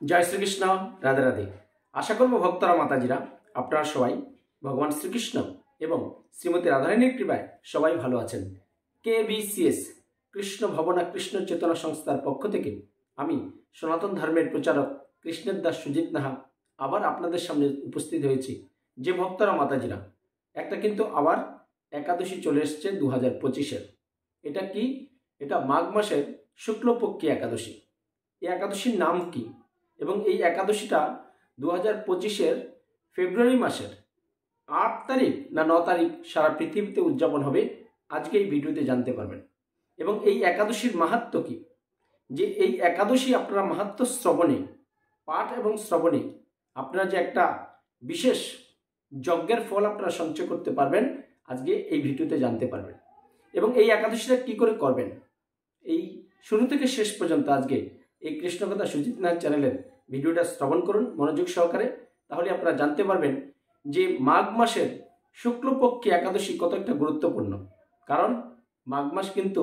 জয় শ্রীকৃষ্ণ। রাধে রাধে। আশা করব ভক্তরা মাতাজিরা আপনারা সবাই ভগবান শ্রীকৃষ্ণ এবং শ্রীমতী রাধারানীর কৃপায় সবাই ভালো আছেন। KBCS কৃষ্ণ ভবনা কৃষ্ণ চেতনা সংস্থার পক্ষ থেকে আমি সনাতন ধর্মের প্রচারক কৃষ্ণের দাস সুজিত নাহা আবার আপনাদের সামনে উপস্থিত হয়েছি। যে ভক্তরা মাতাজিরা একটা কিন্তু আবার একাদশী চলে এসছে 2025-এর। এটা কি? এটা মাঘ মাসের শুক্লপক্ষী একাদশী। এই একাদশীর নাম কি এবং এই একাদশীটা 2025-এর ফেব্রুয়ারি মাসের 8 তারিখ না 9 তারিখ সারা পৃথিবীতে উদযাপন হবে, আজকে এই ভিডিওতে জানতে পারবেন। এবং এই একাদশীর মাহাত্ম্য কি, যে এই একাদশী আপনারা মাহাত্ম্য শ্রবণে, পাঠ এবং শ্রবণে আপনারা যে একটা বিশেষ যজ্ঞের ফল আপনারা সঞ্চয় করতে পারবেন, আজকে এই ভিডিওতে জানতে পারবেন। এবং এই একাদশীটা কি করে করবেন, এই শুরু থেকে শেষ পর্যন্ত আজকে এই কৃষ্ণকথা সুজিত নাহা চ্যানেলের ভিডিওটা শ্রবণ করুন মনোযোগ সহকারে। তাহলে আপনারা জানতে পারবেন যে মাঘ মাসের শুক্লপক্ষী একাদশী কত একটা গুরুত্বপূর্ণ। কারণ মাঘ মাস কিন্তু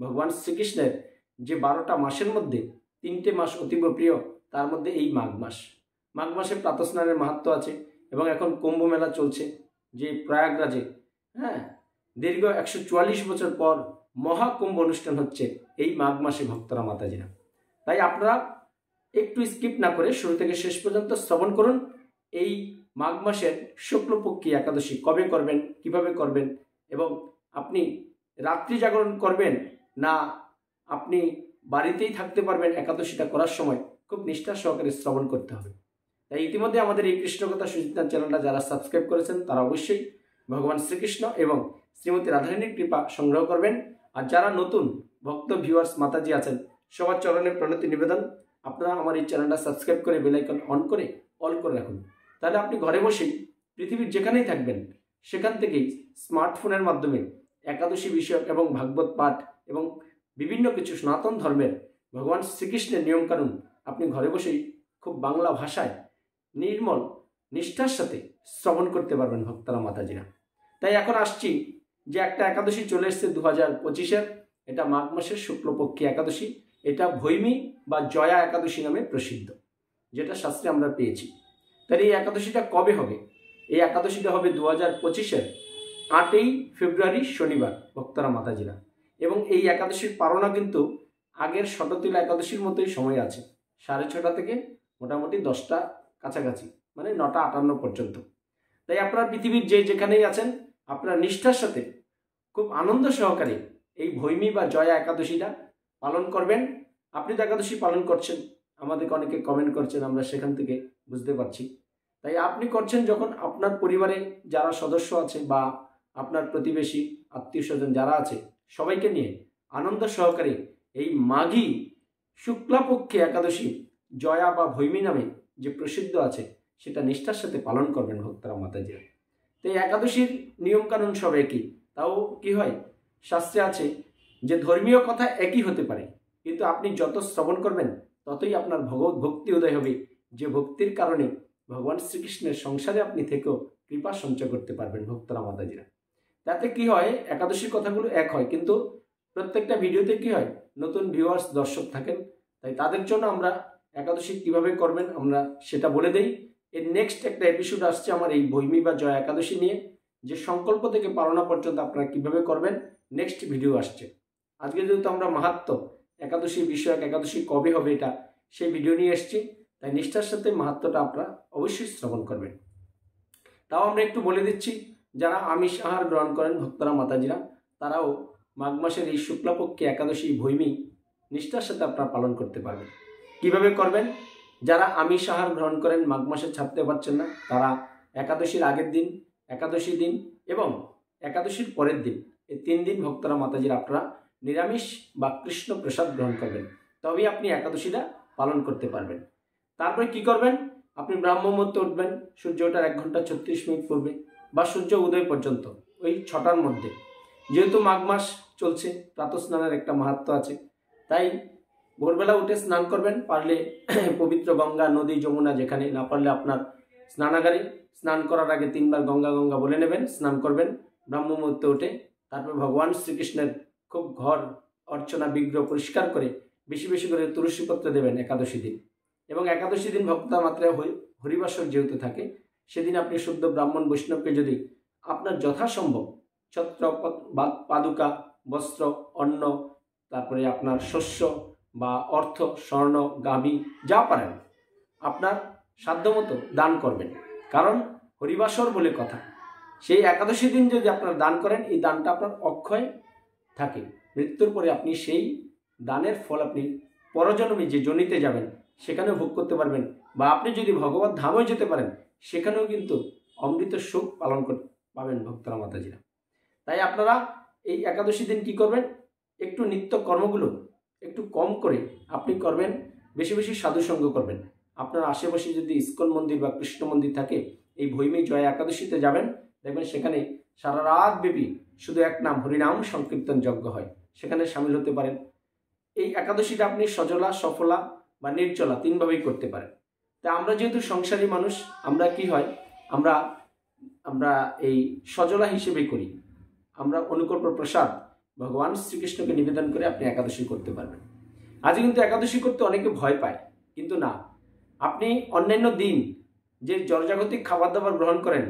ভগবান শ্রীকৃষ্ণের যে 12টা মাসের মধ্যে 3টে মাস অতীব প্রিয়, তার মধ্যে এই মাঘ মাস। মাঘ মাসে প্রাতঃস্নানের মাহাত্ম্য আছে এবং এখন কুম্ভ মেলা চলছে যে প্রয়াগরাজে, দীর্ঘ 144 বছর পর মহাকুম্ভ অনুষ্ঠান হচ্ছে এই মাঘ মাসে ভক্তরা মাতাজিরা। তাই আপনারা একটু স্কিপ না করে শুরু থেকে শেষ পর্যন্ত শ্রবণ করুন। এই মাঘ মাসের শুক্লপক্ষী একাদশী কবে করবেন, কিভাবে করবেন, এবং আপনি রাত্রি জাগরণ করবেন না আপনি বাড়িতেই থাকতে পারবেন একাদশীটা করার সময়, খুব নিষ্ঠা সহকারে শ্রবণ করতে হবে। তাই ইতিমধ্যে আমাদের এই কৃষ্ণকথা সুজিত নাহা চ্যানেলটা যারা সাবস্ক্রাইব করেছেন তারা অবশ্যই ভগবান শ্রীকৃষ্ণ এবং শ্রীমতী রাধারানীর কৃপা সংগ্রহ করবেন। আর যারা নতুন ভক্ত ভিউয়ার্স মাতাজি আছেন, সবার চরণে প্রণতি নিবেদন, আপনারা আমার এই চ্যানেলটা সাবস্ক্রাইব করে বেল আইকন অন করে অল করে রাখুন। তাহলে আপনি ঘরে বসেই পৃথিবীর যেখানেই থাকবেন সেখান থেকেই স্মার্টফোনের মাধ্যমে একাদশী বিষয়ক এবং ভাগবত পাঠ এবং বিভিন্ন কিছু সনাতন ধর্মের ভগবান শ্রীকৃষ্ণের নিয়মকানুন আপনি ঘরে বসেই খুব বাংলা ভাষায় নির্মল নিষ্ঠার সাথে শ্রবণ করতে পারবেন ভক্তরা মাতাজিরা। তাই এখন আসছি যে একটা একাদশী চলে এসছে 2025-এর, এটা মাঘ মাসের শুক্লপক্ষী একাদশী। এটা ভৈমী বা জয়া একাদশী নামে প্রসিদ্ধ, যেটা শাস্ত্রে আমরা পেয়েছি। তাহলে এই একাদশীটা কবে হবে? এই একাদশীটা হবে 2025-এর 8ই ফেব্রুয়ারি শনিবার ভক্তরা মাতাজিরা। এবং এই একাদশীর পালনা কিন্তু আগের শততিলা একাদশীর মতোই সময় আছে, 6:30 থেকে মোটামুটি 10টা কাছাকাছি, মানে 9টা 58 পর্যন্ত। তাই আপনারা পৃথিবীর যে যেখানেই আছেন আপনারা নিষ্ঠার সাথে খুব আনন্দ সহকারে এই ভৈমী বা জয়া একাদশীটা পালন করবেন। আপনি তো একাদশী পালন করছেন, আমাদেরকে অনেকে কমেন্ট করছেন, আমরা সেখান থেকে বুঝতে পারছি। তাই আপনি করছেন যখন, আপনার পরিবারে যারা সদস্য আছে বা আপনার প্রতিবেশী আত্মীয় স্বজন যারা আছে সবাইকে নিয়ে আনন্দ সহকারে এই মাঘী শুক্লাপক্ষী একাদশী জয়া বা ভৈমী নামে যে প্রসিদ্ধ আছে সেটা নিষ্ঠার সাথে পালন করবেন ভক্তরা মাতাজিরা। তো এই একাদশীর নিয়মকানুন সব একই, তাও কি হয়, শাস্ত্রে আছে যে ধর্মীয় কথা একই হতে পারে, কিন্তু আপনি যত শ্রবণ করবেন ততই আপনার ভগবত ভক্তি উদয় হবে, যে ভক্তির কারণে ভগবান শ্রীকৃষ্ণের সংসারে আপনি থেকেও কৃপা সঞ্চয় করতে পারবেন ভক্তরা মাতাজিরা। তাতে কি হয়, একাদশীর কথাগুলো এক হয়, কিন্তু প্রত্যেকটা ভিডিওতে কি হয়, নতুন ভিউয়ার্স দর্শক থাকেন, তাই তাদের জন্য আমরা একাদশী কিভাবে করবেন আমরা সেটা বলে দেই। এর নেক্সট একটা এপিসোড আসছে আমার এই ভৈমী বা জয়া একাদশী নিয়ে, যে সংকল্প থেকে পালনা পর্যন্ত আপনারা কিভাবে করবেন, নেক্সট ভিডিও আসছে। আজকে যেহেতু আমরা মাহাত্ম্য একাদশী বিষয়ক, একাদশী কবে হবে এটা সেই ভিডিও নিয়ে এসেছি, তাই নিষ্ঠার সাথে মাহাত্ম্যটা আপনারা অবশ্যই শ্রবণ করবেন। তাও আমরা একটু বলে দিচ্ছি, যারা আমিষ আহার গ্রহণ করেন ভক্তরা মাতাজিরা, তারাও মাঘ মাসের এই শুক্লাপক্ষী একাদশী ভৈমী নিষ্ঠার সাথে আপনারা পালন করতে পারবেন। কিভাবে করবেন? যারা আমিষ আহার গ্রহণ করেন, মাঘ মাসে ছাড়তে পারছেন না, তারা একাদশীর আগের দিন, একাদশী দিন এবং একাদশীর পরের দিন, এই 3 দিন ভক্তরা মাতাজিরা আপনারা নিরামিষ বা কৃষ্ণ প্রসাদ গ্রহণ করবেন, তবেই আপনি একাদশীটা পালন করতে পারবেন। তারপরে কি করবেন, আপনি ব্রাহ্ম মুহূর্তে উঠবেন, সূর্য ওঠার 1 ঘন্টা 36 মিনিট পূর্বে বা সূর্য উদয় পর্যন্ত, ওই 6টার মধ্যে। যেহেতু মাঘ মাস চলছে, প্রাতঃস্নানের একটা মাহাত্ম্য আছে, তাই ভোরবেলা উঠে স্নান করবেন, পারলে পবিত্র গঙ্গা, নদী, যমুনা যেখানে, না পারলে আপনার স্নানাগারে স্নান করার আগে 3 বার গঙ্গা গঙ্গা বলে নেবেন, স্নান করবেন ব্রাহ্ম মুহূর্তে উঠে। তারপর ভগবান শ্রীকৃষ্ণের খুব ঘর অর্চনা বিগ্রহ পরিষ্কার করে বেশি বেশি করে তুলসীপত্র দেবেন একাদশী দিন। এবং একাদশী দিন ভক্তা মাত্রায় হরিবাসর যেহেতু থাকে, সেদিন আপনি শুদ্ধ ব্রাহ্মণ বৈষ্ণবকে যদি আপনার যথাসম্ভব ছত্র পাদুকা, বস্ত্র, অন্ন, তারপরে আপনার শস্য বা অর্থ, স্বর্ণ, গাভী যা পারেন আপনার সাধ্যমতো দান করবেন। কারণ হরিবাসর বলে কথা, সেই একাদশী দিন যদি আপনারা দান করেন, এই দানটা আপনার অক্ষয় থাকে। মৃত্যুর পরে আপনি সেই দানের ফল আপনি পরজন্মে যে জনিতে যাবেন সেখানেও ভোগ করতে পারবেন, বা আপনি যদি ভগবত ধামেও যেতে পারেন সেখানেও কিন্তু অমৃত সুখ পালন করতে পাবেন ভক্তরা মাতাজিরা। তাই আপনারা এই একাদশী দিন কি করবেন, একটু নিত্য কর্মগুলো একটু কম করে আপনি করবেন, বেশি বেশি সাধুসঙ্গ করবেন। আপনার আশেপাশে যদি ইস্কন মন্দির বা কৃষ্ণ মন্দির থাকে, এই ভৈমী জয়া একাদশীতে যাবেন, দেখবেন সেখানে সারা রাত ব্যাপী শুধু এক নাম হরিনাম সংকীর্তন যজ্ঞ হয়, সেখানে সামিল হতে পারেন। এই একাদশীটা আপনি সজলা, সফলা বা নির্জলা তিনভাবেই করতে পারেন। তা আমরা যেহেতু সংসারী মানুষ, আমরা কি হয়, আমরা এই সজলা হিসেবে করি, আমরা অনুকল্প প্রসাদ ভগবান শ্রীকৃষ্ণকে নিবেদন করে আপনি একাদশী করতে পারবেন। আজ কিন্তু একাদশী করতে অনেকে ভয় পায়, কিন্তু না, আপনি অন্যান্য দিন যে জড়জাগতিক খাবার দাবার গ্রহণ করেন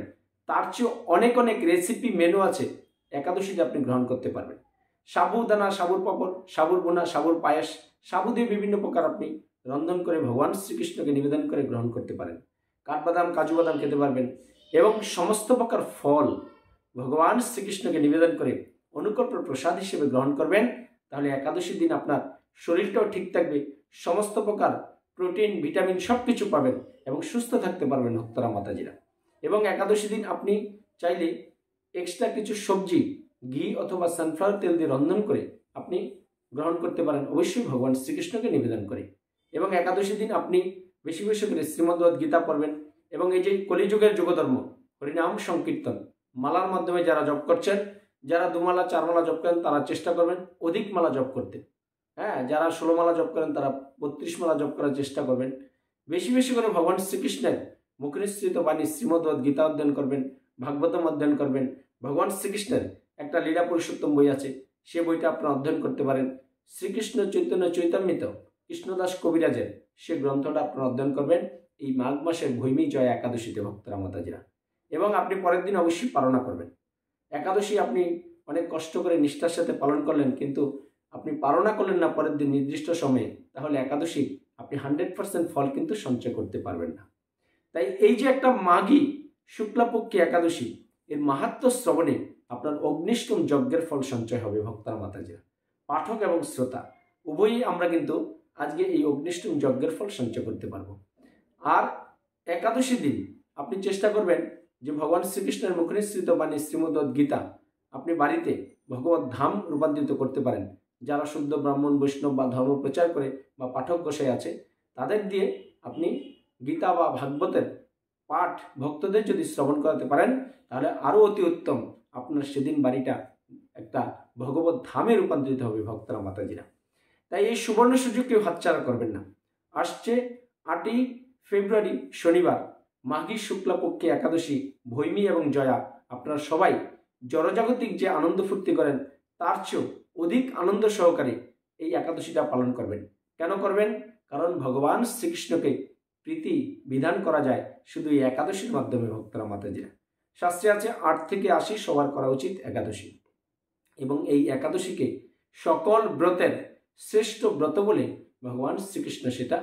তার চেয়ে অনেক অনেক রেসিপি মেনু আছে একাদশীতে আপনি গ্রহণ করতে পারবেন। সাবুদানা, সাবুর পাপড়, সাবুর বোনা, সাবুর পায়েস, সাবু দিয়ে বিভিন্ন প্রকার আপনি রন্ধন করে ভগবান শ্রীকৃষ্ণকে নিবেদন করে গ্রহণ করতে পারেন। কাঠবাদাম, কাজু বাদাম খেতে পারবেন এবং সমস্ত প্রকার ফল ভগবান শ্রীকৃষ্ণকে নিবেদন করে অনুকল্প প্রসাদ হিসেবে গ্রহণ করবেন। তাহলে একাদশী দিন আপনার শরীরটাও ঠিক থাকবে, সমস্ত প্রকার প্রোটিন, ভিটামিন সব কিছু পাবেন এবং সুস্থ থাকতে পারবেন ভক্তরা মাতাজিরা। এবং একাদশী দিন আপনি চাইলে এক্সট্রা কিছু সবজি ঘি অথবা সানফ্লাওয়ার তেল দিয়ে রন্ধন করে আপনি গ্রহণ করতে পারেন, অবশ্যই ভগবান শ্রীকৃষ্ণকে নিবেদন করে। এবং একাদশী দিন আপনি বেশি বেশি করে শ্রীমদ্ভগবদ গীতা পড়বেন এবং এই যে কলিযুগের যুগধর্ম হরিনাম সংকীর্তন মালার মাধ্যমে যারা জপ করছেন, যারা 2 মালা 4 মালা জপ করেন তারা চেষ্টা করবেন অধিক মালা জপ করতে। যারা 16 মালা জপ করেন তারা 32 মালা জপ করার চেষ্টা করবেন। বেশি বেশি করে ভগবান শ্রীকৃষ্ণের মুখনিসৃত বাণী শ্রীমদ্ভগবদ গীতা অধ্যয়ন করবেন, ভাগবতম অধ্যয়ন করবেন। ভগবান শ্রীকৃষ্ণের একটা লীলা পুরুষোত্তম বই আছে, সে বইটা আপনারা অধ্যয়ন করতে পারেন। শ্রীকৃষ্ণ চৈতন্য চৈতামৃত কৃষ্ণদাস কবিরাজের সে গ্রন্থটা আপনারা অধ্যয়ন করবেন এই মাঘ মাসের ভৈমী জয়া একাদশীতে ভক্তরা মাতাজিরা। এবং আপনি পরের দিন অবশ্যই পালনা করবেন। একাদশী আপনি অনেক কষ্ট করে নিষ্ঠার সাথে পালন করলেন, কিন্তু আপনি পালনা করলেন না পরের দিন নির্দিষ্ট সময়ে, তাহলে একাদশী আপনি 100% ফল কিন্তু সঞ্চয় করতে পারবেন না। তাই এই যে একটা মাঘী শুক্লাপক্ষী একাদশী, এর মাহাত্ম্য শ্রবণে আপনার অগ্নিষ্টম যজ্ঞের ফল সঞ্চয় হবে ভক্তরা মাতাজিরা। পাঠক এবং শ্রোতা উভয়ই আমরা কিন্তু আজকে এই অগ্নিষ্টম যজ্ঞের ফল সঞ্চয় করতে পারবো। আর একাদশী দিন আপনি চেষ্টা করবেন যে ভগবান শ্রীকৃষ্ণের মুখনিসৃত বাণী শ্রীমদ্ভগবদ গীতা আপনি বাড়িতে ভগবত ধাম রূপান্তরিত করতে পারেন। যারা শুদ্ধ ব্রাহ্মণ, বৈষ্ণব বা ধর্ম প্রচার করে বা পাঠক গোসাই আছে, তাদের দিয়ে আপনি গীতা বা ভাগবতের পাঠ ভক্তদের যদি শ্রবণ করাতে পারেন, তাহলে আরও অতি উত্তম, আপনার সেদিন বাড়িটা একটা ভগবত ধামে রূপান্তরিত হবে ভক্তরা মাতাজিরা। তাই এই সুবর্ণ সুযোগ কেউ হাতছাড়া করবেন না। আসছে 8ই ফেব্রুয়ারি শনিবার মাঘী শুক্লাপক্ষী একাদশী ভৈমী এবং জয়া। আপনারা সবাই জড়জাগতিক যে আনন্দ ফুর্তি করেন তার চেয়েও অধিক আনন্দ সহকারে এই একাদশীটা পালন করবেন। কেন করবেন? কারণ ভগবান শ্রীকৃষ্ণকে প্রীতি বিধান করা যায় শুধু এই একাদশীর মাধ্যমে ভক্তরা মাতাজিরা। শাস্ত্রে আছে 8 থেকে 80 সবার করা উচিত একাদশী, এবং এই একাদশীকে সকল ব্রতের শ্রেষ্ঠ ব্রত বলে ভগবান শ্রীকৃষ্ণ সেটা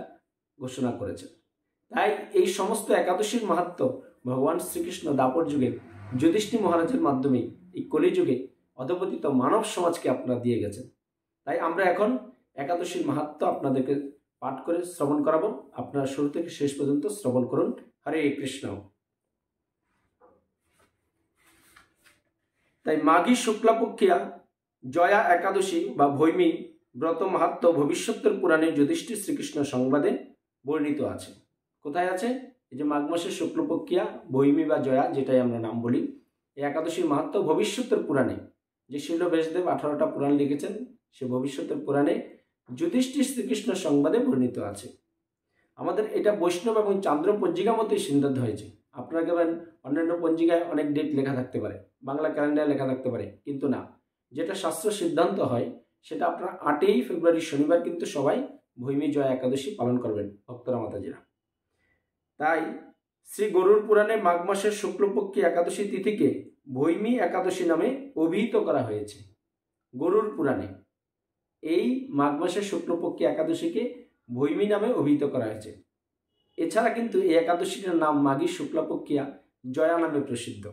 ঘোষণা করেছেন। তাই এই সমস্ত একাদশীর মাহাত্ম্য ভগবান শ্রীকৃষ্ণ দাপর যুগে যুধিষ্ঠির মহারাজের মাধ্যমে এই কলিযুগে অধপতিত মানব সমাজকে আপনারা দিয়ে গেছেন। তাই আমরা এখন একাদশীর মাহাত্ম্য আপনাদেরকে পাঠ করে শ্রবণ করাবো। আপনারা শুরু থেকে শেষ পর্যন্ত শ্রবণ করুন। হরে কৃষ্ণ। তাই মাঘী শুক্লাপক্ষিয়া জয়া একাদশী বা ভৈমী ব্রত মাহাত্ম্য ভবিষ্যতের পুরাণে যুধিষ্ঠির শ্রীকৃষ্ণ সংবাদে বর্ণিত আছে। কোথায় আছে? এই যে মাঘ মাসের শুক্লপক্ষিয়া ভৈমী বা জয়া, যেটাই আমরা নাম বলি, এই একাদশীর মাহাত্ম্য ভবিষ্যতের পুরাণে, যে শিল ব্যাসদেব 18টা পুরাণ লিখেছেন, সে ভবিষ্যতের পুরাণে যুধিষ্ঠির শ্রীকৃষ্ণ সংবাদে বর্ণিত আছে। আমাদের এটা বৈষ্ণব এবং চান্দ্র পঞ্জিকা মতোই সিদ্ধান্ত হয়েছে। আপনারা কেবল অন্যান্য পঞ্জিকায় অনেক ডেট লেখা থাকতে পারে, বাংলা ক্যালেন্ডারে লেখা থাকতে পারে, কিন্তু না, যেটা শাস্ত্র সিদ্ধান্ত হয় সেটা আপনারা 8ই ফেব্রুয়ারি শনিবার কিন্তু সবাই ভৈমী জয়া একাদশী পালন করবেন ভক্তরা মাতাজিরা। তাই শ্রী গরুর পুরাণে মাঘ মাসের শুক্লপক্ষী একাদশী তিথিকে ভৈমী একাদশী নামে অভিহিত করা হয়েছে। গরুর পুরাণে এই মাঘ মাসের শুক্লপক্ষী একাদশীকে ভৈমী নামে অভিহিত করা হয়েছে। এছাড়া কিন্তু এই একাদশীটার নাম মাঘী শুক্লাপক্ষিয়া জয়া নামে প্রসিদ্ধ।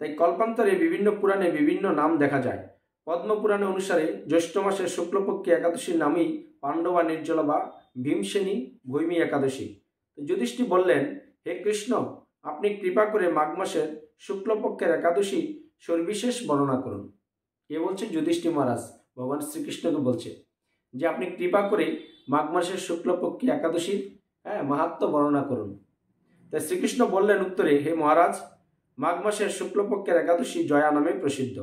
তাই কল্পান্তরে বিভিন্ন পুরাণে বিভিন্ন নাম দেখা যায়। পদ্মপুরাণে অনুসারে জ্যৈষ্ঠ মাসের শুক্লপক্ষী একাদশীর নামই পাণ্ডবা নির্জলা বা ভীমসেনী ভৈমী একাদশী। যুধিষ্ঠির বললেন, হে কৃষ্ণ, আপনি কৃপা করে মাঘ মাসের শুক্লপক্ষের একাদশী সবিশেষ বর্ণনা করুন। কে বলছে? যুধিষ্ঠির মহারাজ ভগবান শ্রীকৃষ্ণকে বলছে যে আপনি কৃপা করে মাঘ মাসের শুক্লপক্ষী একাদশীর মাহাত্ম্য বর্ণনা করুন। তাই শ্রীকৃষ্ণ বললেন উত্তরে, হে মহারাজ, মাঘ মাসের শুক্লপক্ষের একাদশী জয়া নামে প্রসিদ্ধ।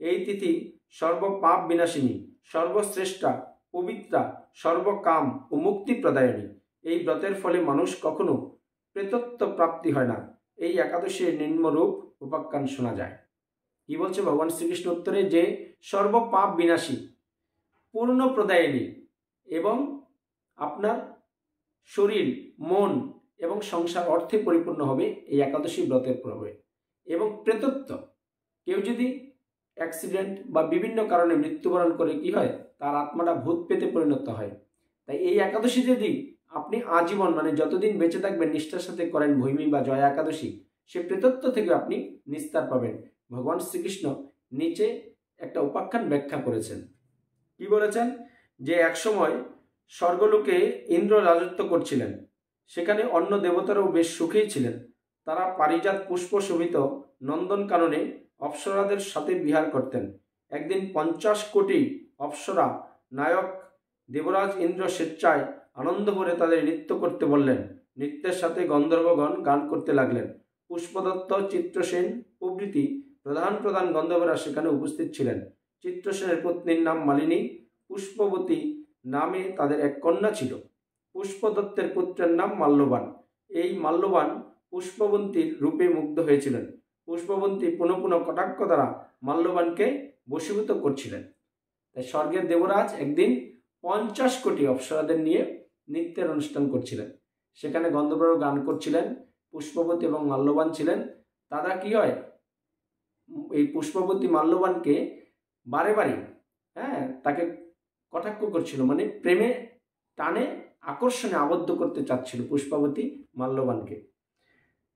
এই তিথি সর্বপাপ বিনাশিনী, সর্বশ্রেষ্ঠা, পবিত্রা, সর্বকাম ও মুক্তি প্রদায়িনী। এই ব্রতের ফলে মানুষ কখনো প্রেতত্ব প্রাপ্তি হয় না। এই একাদশীর নিম্নরূপ উপাখ্যান শোনা যায়। কি বলছে ভগবান শ্রীকৃষ্ণ উত্তরে? যে সর্বপাপ বিনাশী, পূর্ণ প্রদায়িনী এবং আপনার শরীর, মন এবং সংসার অর্থে পরিপূর্ণ হবে এই একাদশী ব্রতের প্রভাবে। এবং প্রেতত্ব, কেউ যদি অ্যাক্সিডেন্ট বা বিভিন্ন কারণে মৃত্যুবরণ করে কি হয়? তার আত্মাটা ভূত পেতে পরিণত হয়। তাই এই একাদশী যদি আপনি আজীবন মানে যতদিন বেঁচে থাকবেন নিষ্ঠার সাথে করেন ভৈমী বা জয়া একাদশী, সে প্রেতত্ব থেকে আপনি নিস্তার পাবেন। ভগবান শ্রীকৃষ্ণ নিচে একটা উপাখ্যান ব্যাখ্যা করেছেন। কি বলেছেন? যে একসময় স্বর্গলোকে ইন্দ্র রাজত্ব করছিলেন। সেখানে অন্য দেবতারাও বেশ সুখেই ছিলেন। তারা পারিজাত পুষ্প শোভিত নন্দনকাননে অপ্সরাদের সাথে বিহার করতেন। একদিন 50 কোটি অপ্সরা নায়ক দেবরাজ ইন্দ্র স্বেচ্ছায় আনন্দ ভরে তাদের নৃত্য করতে বললেন। নৃত্যের সাথে গন্ধর্বগণ গান করতে লাগলেন। পুষ্পদত্ত, চিত্রসেন প্রভৃতি প্রধান প্রধান গন্ধর্বরা সেখানে উপস্থিত ছিলেন। চিত্রসেনের পত্নীর নাম মালিনী, পুষ্পবতী নামে তাদের এক কন্যা ছিল। পুষ্পদত্তের পুত্রের নাম মাল্যবান। এই মাল্যবান পুষ্পবন্তীর রূপে মুগ্ধ হয়েছিলেন। পুষ্পবন্তী পুনঃ পুনঃ কটাক্ষ দ্বারা মাল্যবানকে বশীভূত করছিলেন। তাই স্বর্গের দেবরাজ একদিন 50 কোটি অপ্সরাদের নিয়ে নৃত্যের অনুষ্ঠান করছিলেন। সেখানে গন্ধর্বরাও গান করছিলেন। পুষ্পবতী এবং মাল্যবান ছিলেন। তারা কি হয়? এই পুষ্পবতী মাল্যবানকে বারে বারে তাকে কটাক্ষ করছিল, মানে প্রেমে টানে আকর্ষণে আবদ্ধ করতে চাচ্ছিল পুষ্পবতী মাল্যবানকে।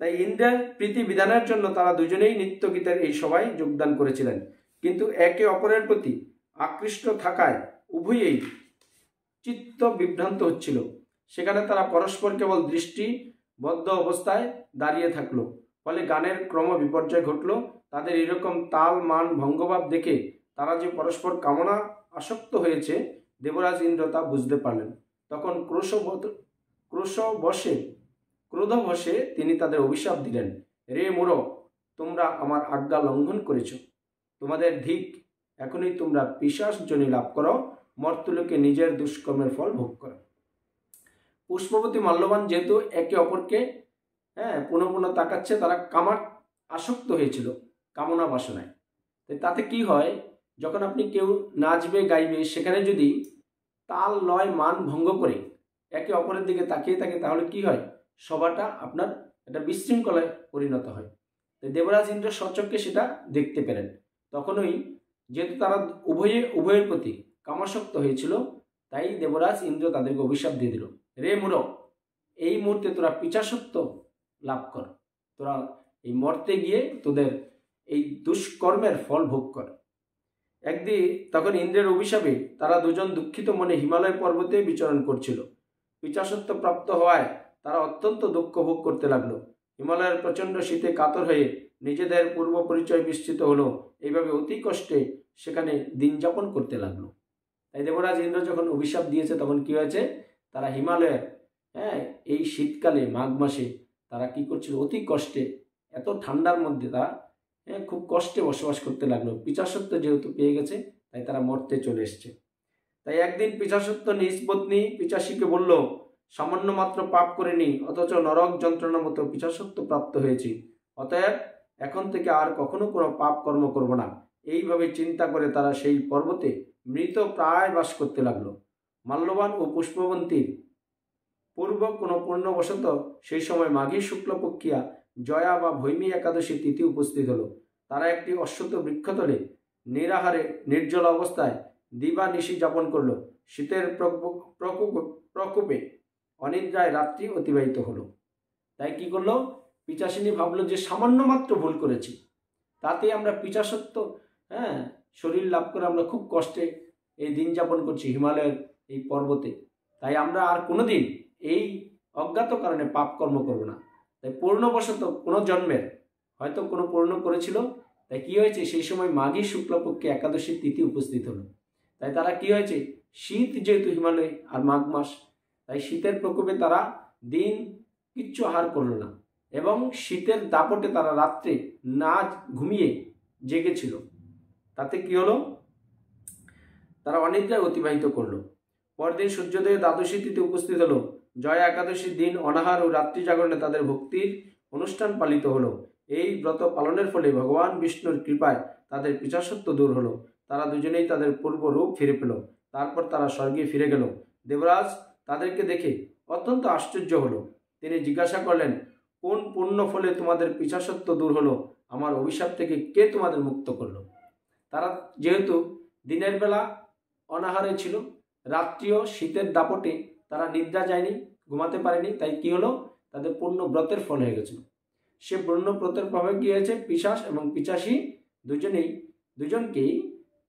তাই ইন্দ্রের প্রীতি বিধানের জন্য তারা দুজনেই নৃত্য গীতের এই সভায় যোগদান করেছিলেন। কিন্তু একে অপরের প্রতি আকৃষ্ট থাকায় উভয়েই চিত্ত বিভ্রান্ত হচ্ছিল। সেখানে তারা পরস্পর কেবল দৃষ্টিবদ্ধ অবস্থায় দাঁড়িয়ে থাকলো। ফলে গানের ক্রম বিপর্যয় ঘটল। তাদের এরকম তাল মান ভঙ্গভাব দেখে তারা যে পরস্পর কামনা আসক্ত হয়েছে দেবরাজ ইন্দ্র তা বুঝতে পারলেন। তখন ক্রোধবশে তিনি তাদের অভিশাপ দিলেন, রে মূঢ়, তোমরা আমার আজ্ঞা লঙ্ঘন করেছ। তোমাদের ধিক, এখনই তোমরা পিশাচ যোনি লাভ করো, মর্ত্যলোকে নিজের দুষ্কর্মের ফল ভোগ করো। পুষ্পবতী মাল্যবান যেহেতু একে অপরকে পুনঃ পুনঃ তাকাচ্ছে, তারা আসক্ত হয়েছিল কামনা বাসনায়। তাতে কি হয়? যখন আপনি কেউ নাচবে গাইবে, সেখানে যদি তাল লয় মান ভঙ্গ করে একে অপরের দিকে তাকিয়ে থাকে, তাহলে কি হয়? সভাটা আপনার একটা বিশৃঙ্খলায় পরিণত হয়। দেবরাজ ইন্দ্র স্বচক্ষে সেটা দেখতে পেলেন। তখনই যেহেতু তারা উভয়ের প্রতি কামাসক্ত হয়েছিল, তাই দেবরাজ ইন্দ্র তাদেরকে অভিশাপ দিয়ে দিল, রে মূঢ়, এই মুহূর্তে তোরা পিশাচত্ব লাভ কর, তোরা এই মর্তে গিয়ে তোদের এই দুষ্কর্মের ফল ভোগ কর। একদিন তখন ইন্দ্রের অভিশাপে তারা দুজন দুঃখিত মনে হিমালয় পর্বতে বিচরণ করছিল। পিশাচত্ব প্রাপ্ত হওয়ায় তারা অত্যন্ত দুঃখ ভোগ করতে লাগলো। হিমালয়ের প্রচণ্ড শীতে কাতর হয়ে নিজেদের পূর্ব পরিচয় বিস্তৃত হলো। এইভাবে অতি কষ্টে সেখানে দিন যাপন করতে লাগলো। তাই দেবরাজ ইন্দ্র যখন অভিশাপ দিয়েছে, তখন কি হয়েছে? তারা হিমালয়ের এই শীতকালে মাঘ মাসে তারা কি করছিল? অতি কষ্টে, এত ঠান্ডার মধ্যে তারা খুব কষ্টে বসবাস করতে লাগলো। পিশাচত্ব যেহেতু পেয়ে গেছে, তাই তারা মরতে চলে এসছে। তাই একদিন পিশাচত্ব নিজ পত্নী পিশাচীকে বলল, সামান্য মাত্র পাপ করিনি, অথচ নরক যন্ত্রণা মতো পিশাচত্ব প্রাপ্ত হয়েছি। অতএব এখন থেকে আর কখনো কোনো পাপ কর্ম করব না। এইভাবে চিন্তা করে তারা সেই পর্বতে মৃত প্রায় বাস করতে লাগলো। মাল্যবান ও পুষ্পবন্তীর পূর্ব কোনো পূর্ণবশত সেই সময় মাঘী শুক্লপক্ষিয়া জয়া বা ভৈমী একাদশী তিথি উপস্থিত হলো। তারা একটি অশ্বত্থ বৃক্ষতলে নিরাহারে নির্জল অবস্থায় দিবানিশি যাপন করল। শীতের প্রকোপে অনিদ্রায় রাত্রি অতিবাহিত হলো। তাই কি করলো? পিচাসিনী ভাবলো যে সামান্য মাত্র ভুল করেছি, তাতে আমরা পিচাসত্ব শরীর লাভ করে আমরা খুব কষ্টে এই দিন যাপন করছি হিমালয়ের এই পর্বতে। তাই আমরা আর কোনোদিন এই অজ্ঞাত কারণে পাপ কর্ম করব না। তাই পূর্ণবশত কোনো জন্মের হয়তো কোনো পূর্ণ করেছিল, তাই কি হয়েছে সেই সময় মাঘী শুক্লপক্ষে একাদশী তিথি উপস্থিত হলো। তাই তারা কি হয়েছে, শীত যেহেতু হিমালয়ে আর মাঘ মাস, তাই শীতের প্রকোপে তারা দিন কিচ্ছু আহার করলো না এবং শীতের দাপটে তারা রাত্রে না ঘুমিয়ে জেগেছিল। তাতে কি হলো, তারা অনিদ্রায় অতিবাহিত করলো। পরদিন সূর্যোদয়ে দ্বাদশী তিথি উপস্থিত হলো। জয়া একাদশীর দিন অনাহার ও রাত্রি জাগরণে তাদের ভক্তির অনুষ্ঠান পালিত হলো। এই ব্রত পালনের ফলে ভগবান বিষ্ণুর কৃপায় তাদের পিশাচত্ব দূর হলো। তারা দুজনেই তাদের পূর্ব রূপ ফিরে পেল। তারপর তারা স্বর্গে ফিরে গেল। দেবরাজ তাদেরকে দেখে অত্যন্ত আশ্চর্য হলো। তিনি জিজ্ঞাসা করলেন, কোন পুণ্য ফলে তোমাদের পিশাচত্ব দূর হলো? আমার অভিশাপ থেকে কে তোমাদের মুক্ত করলো? তারা যেহেতু দিনের বেলা অনাহারে ছিল, রাত্রিও শীতের দাপটে তারা নিদ্রা যায়নি, ঘুমাতে পারেনি, তাই কি হলো, তাদের পূর্ণ ব্রতের ফল হয়ে গেছিল। সে পূর্ণ ব্রতের প্রভাবে কি হয়েছে, পিশাচ এবং পিশাচী দুজনকেই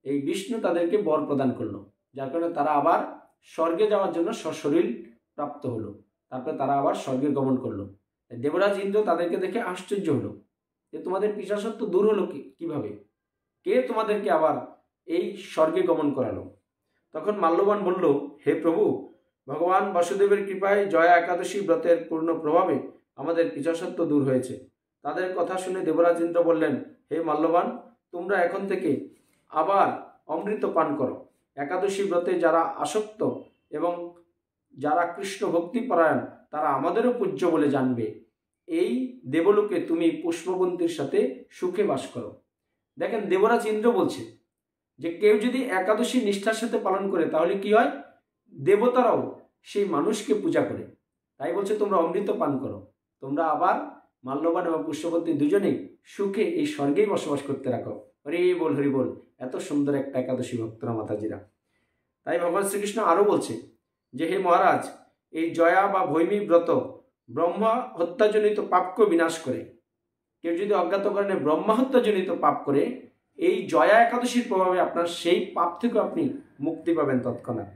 এই বিষ্ণু তাদেরকে বর প্রদান করলো, যার কারণে তারা আবার স্বর্গে যাওয়ার জন্য সশরীর প্রাপ্ত হলো। তারপরে তারা আবার স্বর্গে গমন করলো। দেবরাজ ইন্দ্র তাদেরকে দেখে আশ্চর্য হলো যে তোমাদের পিশাচত্ব দূর হলো কিভাবে, কে তোমাদেরকে আবার এই স্বর্গে গমন করালো? তখন মাল্যবান বলল, হে প্রভু, ভগবান বাসুদেবের কৃপায় জয়া একাদশী ব্রতের পূর্ণ প্রভাবে আমাদের পিশাচত্ব দূর হয়েছে। তাদের কথা শুনে দেবরাজ ইন্দ্র বললেন, হে মাল্যবান, তোমরা এখন থেকে আবার অমৃত পান করো। একাদশী ব্রতে যারা আসক্ত এবং যারা কৃষ্ণ ভক্তিপরায়ণ তারা আমাদেরও পূজ্য বলে জানবে। এই দেবলোকে তুমি পুষ্পবন্তীর সাথে সুখে বাস করো। দেখেন, দেবরাজ ইন্দ্র বলছে যে কেউ যদি একাদশী নিষ্ঠার সাথে পালন করে তাহলে কি হয়, দেবতারাও সেই মানুষকে পূজা করে। তাই বলছে তোমরা অমৃত পান করো, তোমরা আবার মাল্যবান এবং পুষ্পবন্তী দুজনেই সুখে এই স্বর্গেই বসবাস করতে রাখো। হরি বল, হরি বল। এত সুন্দর একটা একাদশী ভক্তরা মাতাজিরা। তাই ভগবান শ্রীকৃষ্ণ আরো বলছে যে হে মহারাজ, এই জয়া বা ভৈমী ব্রত ব্রহ্মা হত্যাজনিত পাপকে বিনাশ করে। কেউ যদি অজ্ঞাত কারণে ব্রহ্মা হত্যাজনিত পাপ করে, এই জয়া একাদশীর প্রভাবে আপনার সেই পাপ থেকে আপনি মুক্তি পাবেন তৎক্ষণাৎ।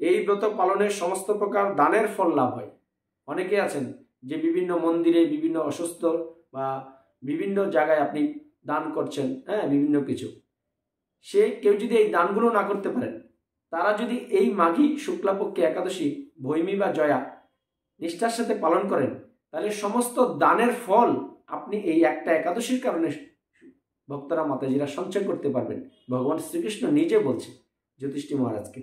এই ব্রত পালনের সমস্ত প্রকার দানের ফল লাভ হয়। অনেকে আছেন যে বিভিন্ন মন্দিরে বিভিন্ন অসুস্থ বা বিভিন্ন জায়গায় আপনি দান করছেন, বিভিন্ন কিছু, সে কেউ যদি এই দানগুলো না করতে পারেন, তারা যদি এই মাঘী শুক্লাপক্ষে একাদশী ভৈমী বা জয়া নিষ্ঠার সাথে পালন করেন, তাহলে সমস্ত দানের ফল আপনি এই একটা একাদশীর কারণে ভক্তরা মাতাজিরা সঞ্চয় করতে পারবেন। ভগবান শ্রীকৃষ্ণ নিজে বলছে যুধিষ্ঠির মহারাজকে।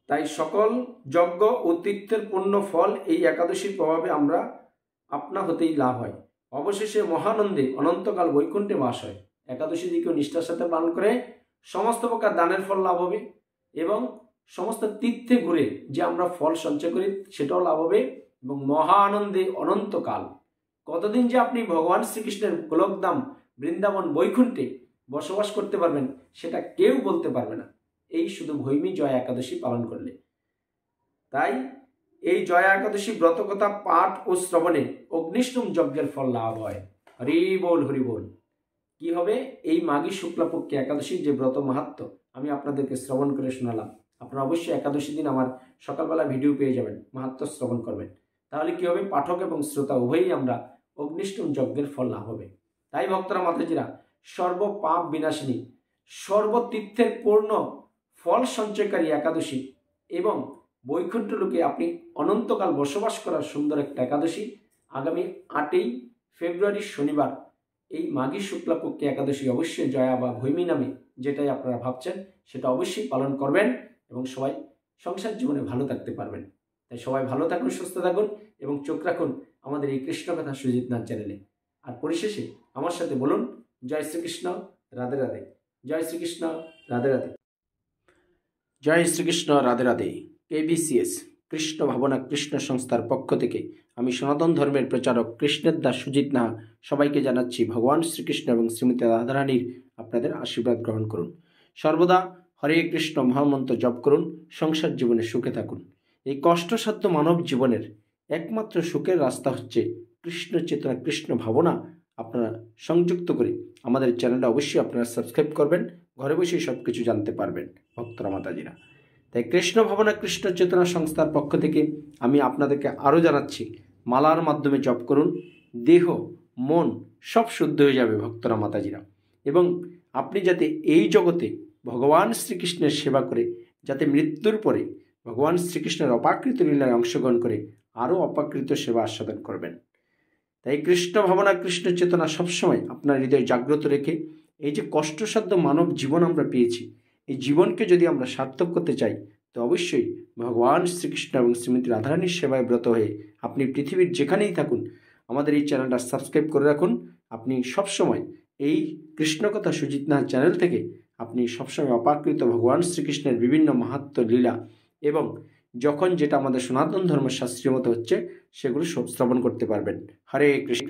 তাই সকল যজ্ঞ ও তীর্থের পূর্ণ ফল এই একাদশীর প্রভাবে আমরা আপনা হতেই লাভ হয়। অবশেষে মহানন্দে অনন্তকাল বৈকুণ্ঠে বাস হয়। একাদশী দিকেও নিষ্ঠার সাথে পালন করে সমস্ত প্রকার দানের ফল লাভ হবে এবং সমস্ত তীর্থে ঘুরে যে আমরা ফল সঞ্চয় করি সেটাও লাভ হবে এবং মহা আনন্দে অনন্তকাল কতদিন যে আপনি ভগবান শ্রীকৃষ্ণের গোলকধাম বৃন্দাবন বৈকুণ্ঠে বসবাস করতে পারবেন সেটা কেউ বলতে পারবে না, এই শুধু ভৈমী জয়া একাদশী পালন করলে। তাই এই জয়া একাদশী ব্রতকথা পাঠ ও শ্রবণে অগ্নিষ্ঠম যজ্ঞের ফল লাভ হয়। হরি বল, হরি বল। কি হবে, এই মাঘী শুক্লাপক্ষে একাদশীর যে ব্রত মাহাত্ম্য আমি আপনাদেরকে শ্রবণ করে শোনালাম, আপনারা অবশ্যই একাদশী দিন আমার সকালবেলা ভিডিও পেয়ে যাবেন, মাহাত্ম্য শ্রবণ করবেন। তাহলে কি হবে, পাঠক এবং শ্রোতা উভয়ই আমরা অগ্নিষ্ঠম যজ্ঞের ফল লাভ হবে। তাই ভক্তরা মাতাজিরা, সর্ব পাপ বিনাশিনী সর্বতীর্থের পূর্ণ ফল সঞ্চয়কারী একাদশী এবং বৈকুণ্ঠ লোকে আপনি অনন্তকাল বসবাস করার সুন্দর একটা একাদশী আগামী 8ই ফেব্রুয়ারি শনিবার এই মাঘী শুক্লাপক্ষে একাদশী অবশ্যই জয়া বা ভৈমী নামে যেটাই আপনারা ভাবছেন সেটা অবশ্যই পালন করবেন এবং সবাই সংসার জীবনে ভালো থাকতে পারবেন। তাই সবাই ভালো থাকুন, সুস্থ থাকুন এবং চোখ রাখুন আমাদের এই কৃষ্ণকথা সুজিত নাথ চ্যানেলে। আর পরিশেষে আমার সাথে বলুন, জয় শ্রীকৃষ্ণ, রাধে রাধে। জয় শ্রীকৃষ্ণ, রাধে রাধে। জয় শ্রীকৃষ্ণ। রাধে রাধে। KBCS কৃষ্ণ ভাবনা কৃষ্ণ সংস্থার পক্ষ থেকে আমি সনাতন ধর্মের প্রচারক কৃষ্ণের দাস সুজিত নাহা সবাইকে জানাচ্ছি ভগবান শ্রীকৃষ্ণ এবং শ্রীমতী রাধারানীর আপনাদের আশীর্বাদ গ্রহণ করুন। সর্বদা হরে কৃষ্ণ মহামন্ত্র জপ করুন, সংসার জীবনে সুখে থাকুন। এই কষ্টসাধ্য মানব জীবনের একমাত্র সুখের রাস্তা হচ্ছে কৃষ্ণ চেতনা কৃষ্ণ ভাবনা আপনারা সংযুক্ত করে আমাদের চ্যানেলটা অবশ্যই আপনারা সাবস্ক্রাইব করবেন, ঘরে বসেই সব কিছু জানতে পারবেন ভক্তরা মাতাজিরা। তাই কৃষ্ণ ভাবনা কৃষ্ণ চেতনা সংস্থার পক্ষ থেকে আমি আপনাদেরকে আরও জানাচ্ছি, মালার মাধ্যমে জপ করুন, দেহ মন সব শুদ্ধ হয়ে যাবে ভক্তরা মাতাজিরা। এবং আপনি যাতে এই জগতে ভগবান শ্রীকৃষ্ণের সেবা করে যাতে মৃত্যুর পরে ভগবান শ্রীকৃষ্ণের অপাকৃত লীলায় অংশগ্রহণ করে আরও অপাকৃত সেবা আস্বাদন করবেন। তাই কৃষ্ণ ভাবনা কৃষ্ণ চেতনা সবসময় আপনার হৃদয়ে জাগ্রত রেখে এই যে কষ্টসাধ্য মানব জীবন আমরা পেয়েছি, এই জীবনকে যদি আমরা সার্থক করতে চাই তো অবশ্যই ভগবান শ্রীকৃষ্ণ এবং শ্রীমতী রাধারানীর সেবায় ব্রত হয়ে আপনি পৃথিবীর যেখানেই থাকুন আমাদের এই চ্যানেলটা সাবস্ক্রাইব করে রাখুন। আপনি সবসময় এই কৃষ্ণকথা সুজিত নাহা চ্যানেল থেকে আপনি সবসময় অপাকৃত ভগবান শ্রীকৃষ্ণের বিভিন্ন মাহাত্ম্য লীলা এবং যখন যেটা আমাদের সনাতন ধর্মের শাস্ত্রীয় মতো হচ্ছে সেগুলো সব শ্রবণ করতে পারবেন। হরে কৃষ্ণ।